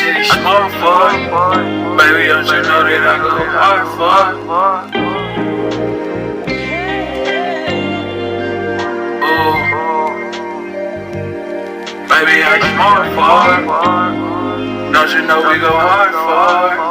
city small for it. Baby, don't you know that I go hard for it? Ooh. Baby, I small for it. Don't you know we go hard for it?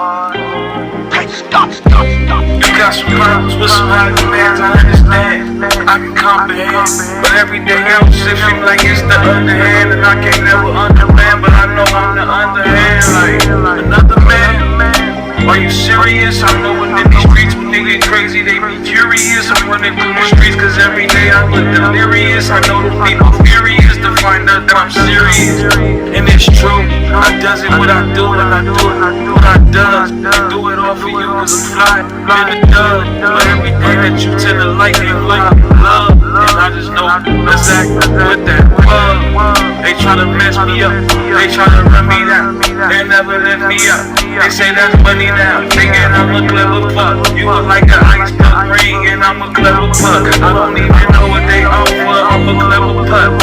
Hey, stop. You got some problems with some high demands, I understand, I can comprehend. But every day else it seems like it's the underhand, and I can't never understand, but I know I'm the underhand. Like another man, are you serious? I know when in these streets when they get crazy they be curious. I'm running through the streets cause every day I look delirious. I know the people furious to find out that I'm serious. And it's true, I does it what I do, and I do what I does. Do it all for you cause I'm fly in the dub. But everything that you tend to like ain't like love. And I just know exactly what that was. They tryna mess me up, they tryna run me down, they never let me up. They say that's money now, thinking I'm a clever puck. You look like an ice puck ring and I'm a clever puck. I don't even know what they offer, I'm a clever puck.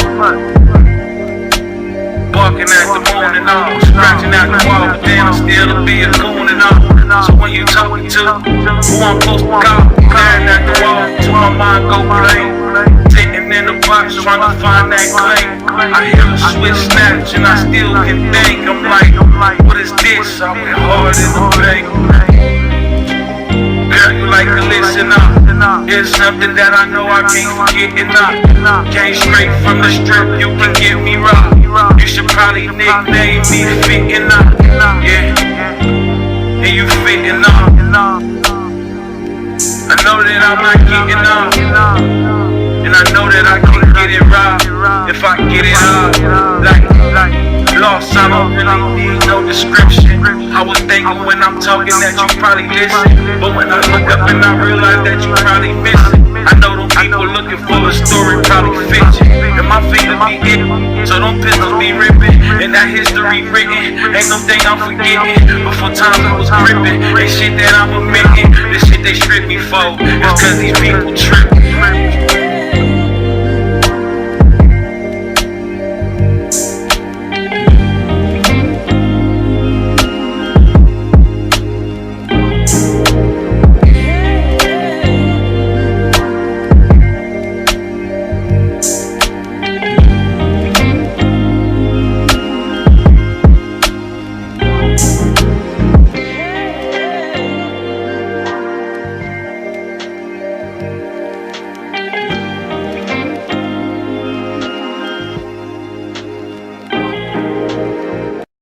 Barking at the moon and all, scratching at the wall, but then I'm still to be a goon and all. So when you talking to who I'm supposed to call, staring at the wall till my mind go blank. Sitting in the box trying to find that claim. I hear a switch snatch and I still can think. I'm like, what is this? I went hard in the bank. Girl, you like to listen up. It's something that I know I can't forget enough. Came straight from the strip, you can get me robbed. You should probably nickname me Fitting Up. Yeah, and you fitting up. I know that I'm not getting up, and I know that I can get it right if I get it up. Like lost, I don't really need no description. I was thinking when I'm talking that you probably listen, but when I look up and I realize that you probably missing. I know them people looking for a story probably fit you, and my finger be itching, so them pistols be ripping, and that history written. Ain't no thing I'm forgetting. Before times I was gripping, and shit that I'm admitting, this shit they strip me for, it's cause these people tripping.